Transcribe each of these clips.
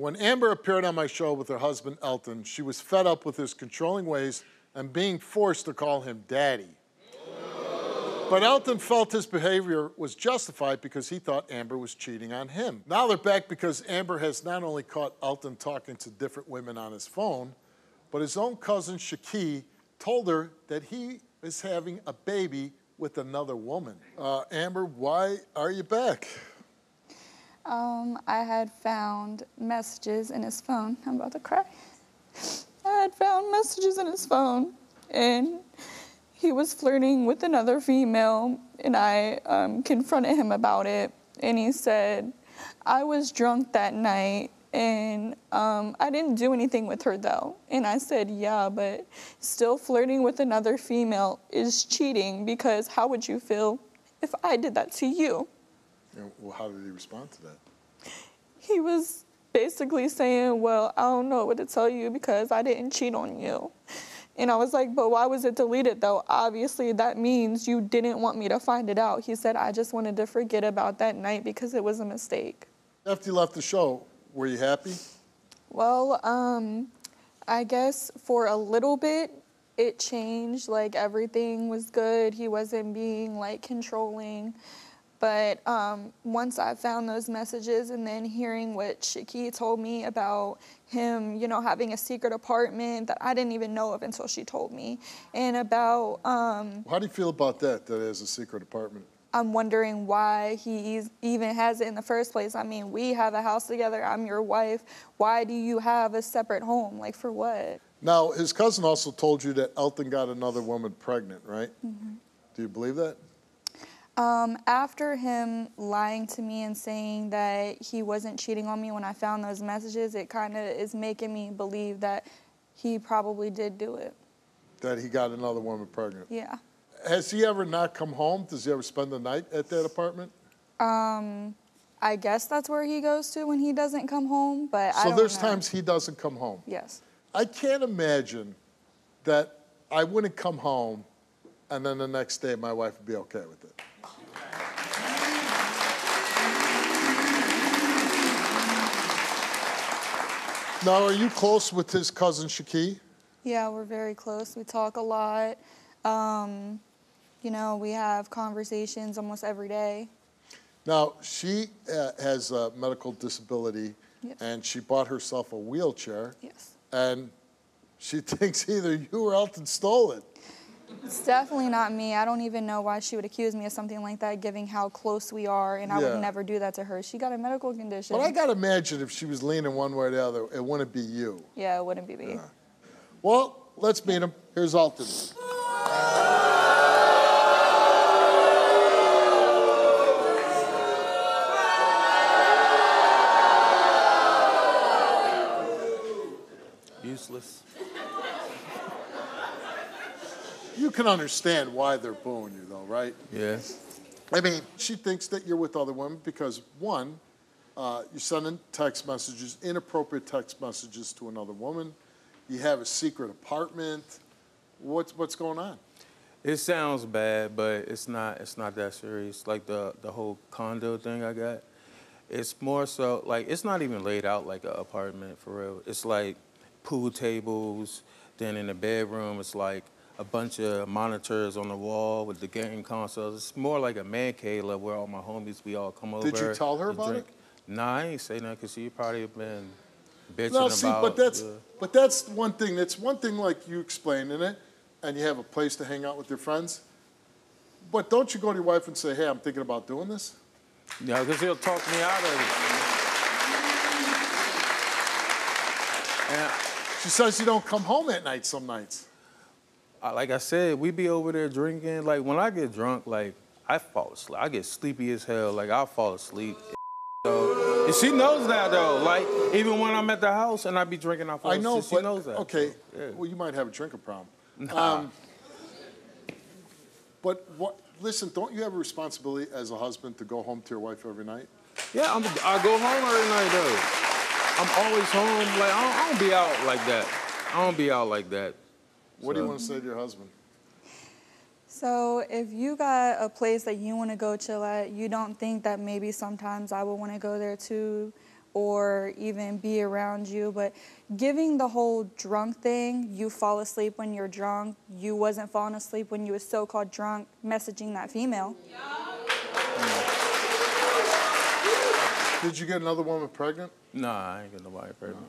When Amber appeared on my show with her husband, Elton, she was fed up with his controlling ways and being forced to call him daddy. But Elton felt his behavior was justified because he thought Amber was cheating on him. Now they're back because Amber has not only caught Elton talking to different women on his phone, but his own cousin, Shaki, told her that he is having a baby with another woman. Amber, why are you back? I had found messages in his phone. I'm about to cry. I had found messages in his phone, and he was flirting with another female, and I confronted him about it, and he said, I was drunk that night, and I didn't do anything with her, though. And I said, yeah, but still flirting with another female is cheating, because how would you feel if I did that to you? And, well, how did he respond to that? He was basically saying, well, I don't know what to tell you because I didn't cheat on you. And I was like, but why was it deleted, though? Obviously, that means you didn't want me to find it out. He said, I just wanted to forget about that night because it was a mistake. After you left the show, were you happy? Well, I guess for a little bit, it changed. Like, everything was good. He wasn't being, like, controlling. But once I found those messages and then hearing what Shaki told me about him, you know, having a secret apartment that I didn't even know of until she told me, and about... How do you feel about that he has a secret apartment? I'm wondering why he even has it in the first place. I mean, we have a house together. I'm your wife. Why do you have a separate home? Like, for what? Now, his cousin also told you that Elton got another woman pregnant, right? Mm-hmm. Do you believe that? After him lying to me and saying that he wasn't cheating on me when I found those messages, it kind of is making me believe that he probably did do it. That he got another woman pregnant? Yeah. Has he ever not come home? Does he ever spend the night at that apartment? I guess that's where he goes to when he doesn't come home, but I don't know. So there's times he doesn't come home? Yes. I can't imagine that I wouldn't come home and then the next day my wife would be okay with it. Now, are you close with his cousin Shaki? Yeah, we're very close. We talk a lot. You know, we have conversations almost every day. Now, she has a medical disability, yes, and she bought herself a wheelchair. Yes. And she thinks either you or Elton stole it. It's definitely not me. I don't even know why she would accuse me of something like that, given how close we are, and I would never do that to her. She got a medical condition. But I got to imagine if she was leaning one way or the other, it wouldn't be you. Yeah, it wouldn't be me. Yeah. Well, let's meet him. Here's Elton. Useless. You can understand why they're booing you, though, right? Yeah. I mean, she thinks that you're with other women because, one, you're sending text messages, inappropriate text messages to another woman. You have a secret apartment. What's going on? It sounds bad, but it's not that serious. Like the whole condo thing I got, it's more so, like, it's not even laid out like an apartment for real. It's like pool tables, then in the bedroom, it's like a bunch of monitors on the wall with the game consoles. It's more like a man cave like where all my homies, we all come over. Did you tell her about it? Nah, I ain't say nothing because she probably been bitching no, see, about but that's one thing. That's one thing like you explained in it, and you have a place to hang out with your friends. But don't you go to your wife and say, hey, I'm thinking about doing this? Yeah, because he'll talk me out of it. And she says you don't come home at night some nights. Like I said, we be over there drinking. Like, when I get drunk, like, I fall asleep. I get sleepy as hell. Like, I'll fall asleep. So, and she knows that, though. Like, even when I'm at the house and I be drinking, I fall asleep. I know, she knows that. Okay, so, yeah. Well, you might have a drinking problem. Nah. But listen, don't you have a responsibility as a husband to go home to your wife every night? Yeah, I go home every night, though. I'm always home. Like, I don't be out like that. I don't be out like that. What do you want to say to your husband? So if you got a place that you want to go chill at, you don't think that maybe sometimes I would want to go there too or even be around you. But giving the whole drunk thing, you fall asleep when you're drunk, you wasn't falling asleep when you was so-called drunk, messaging that female. Did you get another woman pregnant? Nah, I ain't get nobody pregnant.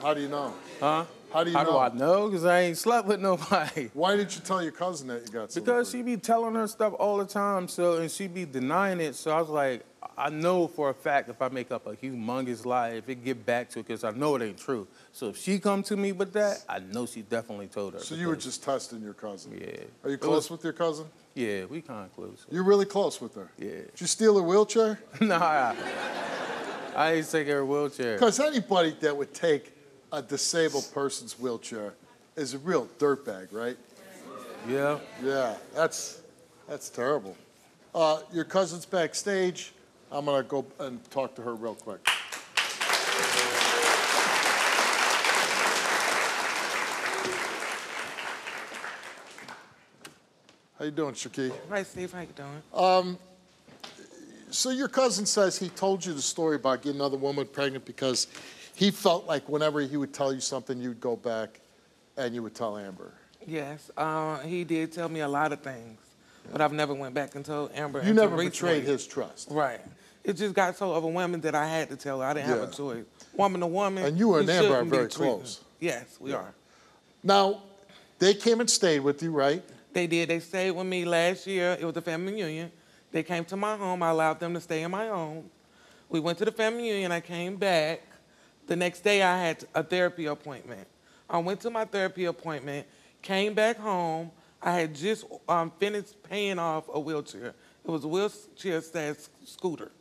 How do you know? Huh? How do you know? How do I know? Because I ain't slept with nobody. Why didn't you tell your cousin that you got something? Because she be telling her stuff all the time, and she be denying it. So I was like, I know for a fact if I make up a humongous lie, if it get back to it, because I know it ain't true. So if she come to me with that, I know she definitely told her. So you were just testing your cousin? Yeah. Are you close with your cousin? Yeah, we kind of close. You're really close with her? Yeah. Did you steal her wheelchair? Nah, I ain't take her wheelchair. Because anybody that would take a disabled person's wheelchair is a real dirtbag, right? Yeah. Yeah, that's terrible. Your cousin's backstage. I'm going to go and talk to her real quick. How you doing, Shaki? Hi, Steve. How you doing? So your cousin says he told you the story about getting another woman pregnant because he felt like whenever he would tell you something, you'd go back and you would tell Amber. Yes, he did tell me a lot of things, but I've never went back and told Amber. You never betrayed his trust. Right. It just got so overwhelming that I had to tell her. I didn't have a choice. Woman to woman. And you and Amber are shouldn't be very treating. close. Yes, we are. Now, they came and stayed with you, right? They did. They stayed with me last year. It was a family reunion. They came to my home. I allowed them to stay in my home. We went to the family reunion. I came back. The next day, I had a therapy appointment. I went to my therapy appointment, came back home. I had just finished paying off a wheelchair. It was a wheelchair scooter.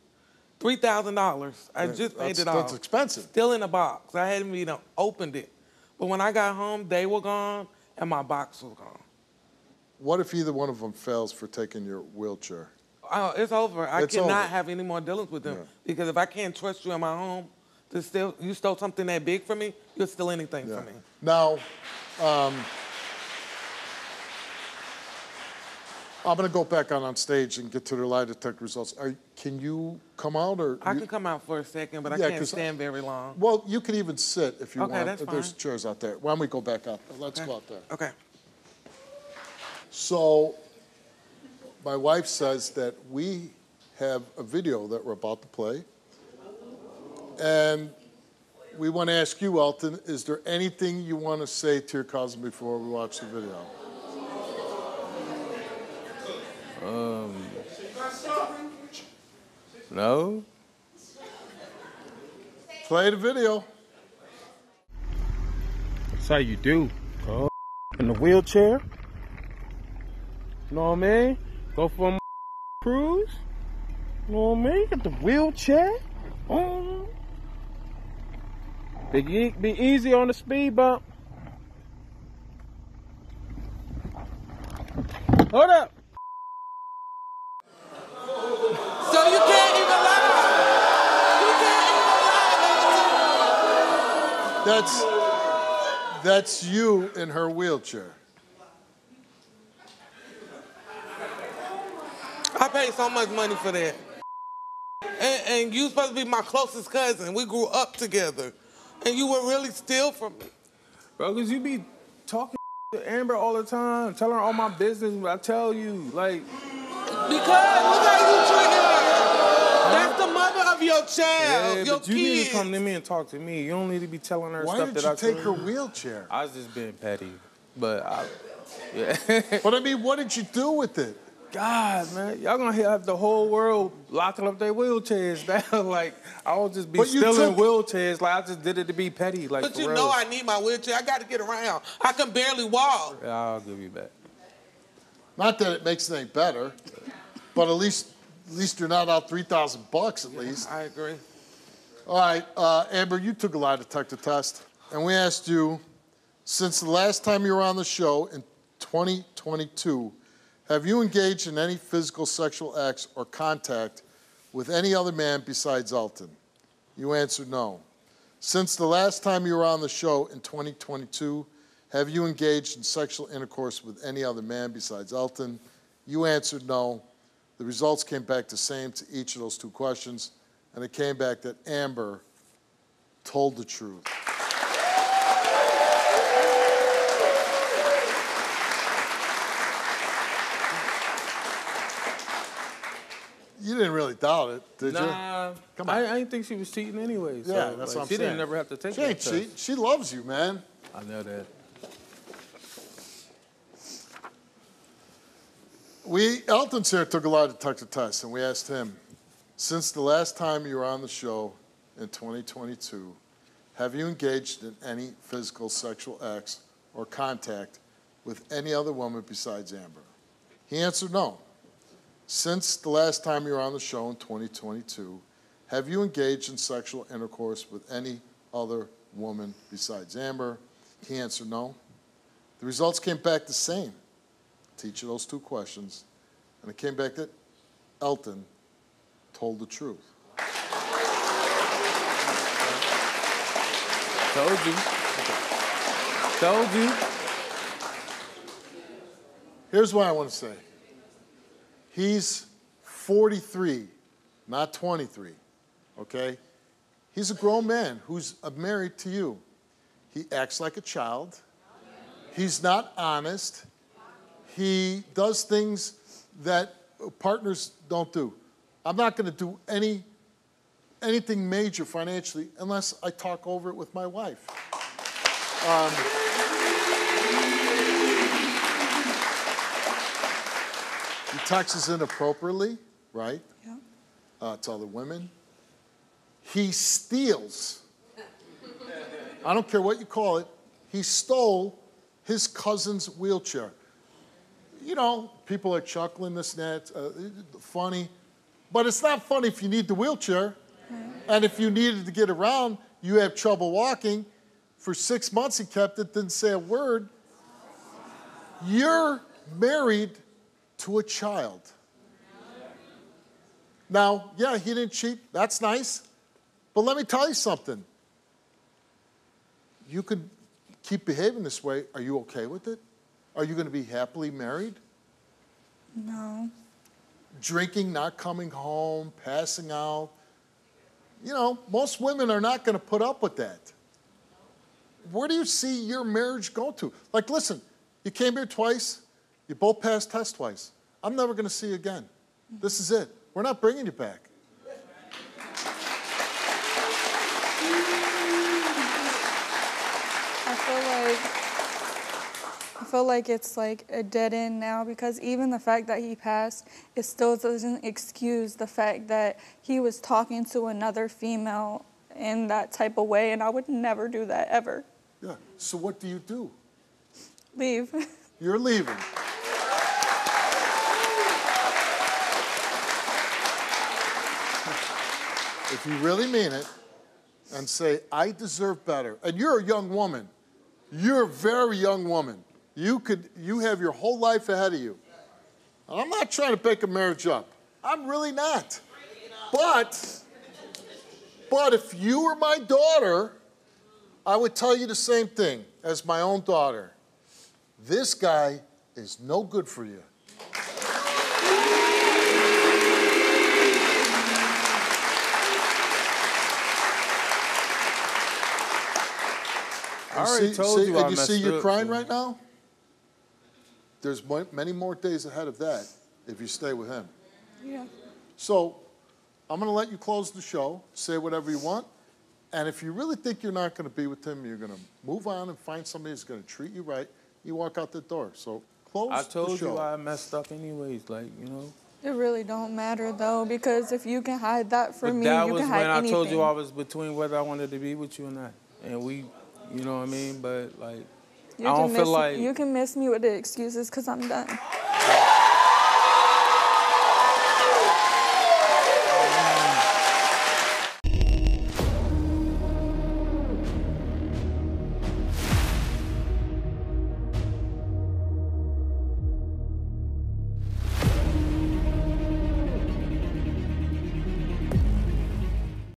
$3,000. I just paid it off. That's expensive. Still in a box. I hadn't even opened it. But when I got home, they were gone, and my box was gone. What if either one of them fails for taking your wheelchair? Oh, it's over. I It's cannot over. have any more dealings with them. Yeah. Because if I can't trust you in my home, you stole something that big for me, you'll steal anything Yeah. from me. Now, I'm going to go back on stage and get to the lie detector results. Can you come out? I can come out for a second, but I Yeah, can't 'cause stand very long. Well, you can even sit if you Okay, want. that's There's fine. chairs out there. Why don't we go back up? Let's go out there. Okay. So, my wife says that we have a video that we're about to play. And we want to ask you, Elton, is there anything you want to say to your cousin before we watch the video? No. Play the video. That's how you do. Go in the wheelchair. You know what I mean? Go for a cruise. You know what I mean? Get the wheelchair. Be easy on the speed bump. Hold up. So you can't even lie. You can't even lie. That's you in her wheelchair. I paid so much money for that. And you supposed to be my closest cousin. We grew up together. And you would really steal from me. Bro, because you be talking to Amber all the time, telling her all my business, but I tell you, like... Because look how you treating her. That's the mother of your child, Yeah, your but you need kids. to come to me and talk to me. You don't need to be telling her Why stuff did that you I take her told you. wheelchair? I was just being petty, but yeah. But I mean, what did you do with it? God, man, y'all gonna have the whole world locking up their wheelchairs down. Like, I would just be But you stealing took- wheelchairs. Like, I just did it to be petty. Like, But for you real. know I need my wheelchair. I got to get around. I can barely walk. Yeah, I'll give you that. Not that it makes it any better, but at least you're not out $3,000 at least. I agree. All right, Amber, you took a lie detector test, and we asked you, since the last time you were on the show in 2022, have you engaged in any physical sexual acts or contact with any other man besides Elton? You answered no. Since the last time you were on the show in 2022, have you engaged in sexual intercourse with any other man besides Elton? You answered no. The results came back the same to each of those two questions, and it came back that Amber told the truth. You didn't really doubt it, did you? Nah, Come on. I didn't think she was cheating anyway. So, Yeah, that's what I'm she saying. didn't never have to take She that ain't test. cheating. She loves you, man. I know that. Elton's here took a lie detector test, and we asked him, since the last time you were on the show in 2022, have you engaged in any physical sexual acts or contact with any other woman besides Amber? He answered no. Since the last time you were on the show in 2022, have you engaged in sexual intercourse with any other woman besides Amber? He answered no. The results came back the same to each of those two questions, and it came back that Elton told the truth. Told you. Told you. Here's what I want to say. He's 43, not 23, okay? He's a grown man who's married to you. He acts like a child. He's not honest. He does things that partners don't do. I'm not going to do anything major financially unless I talk over it with my wife. He texts inappropriately, right? Yeah. To other women. He steals. I don't care what you call it. He stole his cousin's wheelchair. You know, people are chuckling this and that, funny. But it's not funny if you need the wheelchair. And if you needed to get around, you have trouble walking. For 6 months he kept it, didn't say a word. You're married to a child. Now, yeah, he didn't cheat. That's nice. But let me tell you something. You could keep behaving this way. Are you okay with it? Are you going to be happily married? No. Drinking, not coming home, passing out. You know, most women are not going to put up with that. Where do you see your marriage go to? Like, listen, you came here twice. You both passed tests twice. I'm never going to see you again. This is it. We're not bringing you back. I feel like it's like a dead end now, because even the fact that he passed, it still doesn't excuse the fact that he was talking to another female in that type of way, and I would never do that ever. Yeah. So what do you do? Leave. You're leaving. If you really mean it and say, I deserve better, and you're a young woman, you're a very young woman. You have your whole life ahead of you. And I'm not trying to break a marriage up. I'm really not. But if you were my daughter, I would tell you the same thing as my own daughter. This guy is no good for you. I already told you I you messed see you're up, crying so. right now? There's many more days ahead of that if you stay with him. Yeah. So I'm going to let you close the show, say whatever you want, and if you really think you're not going to be with him, you're going to move on and find somebody who's going to treat you right, you walk out the door. So close the show. I told you I messed up anyways, like, you know. It really don't matter though, because if you can hide that from me, that you was can hide when anything. I told you I was between whether I wanted to be with you or not. And we, you know what I mean? But, like, I don't feel like... You can miss me with the excuses because I'm done.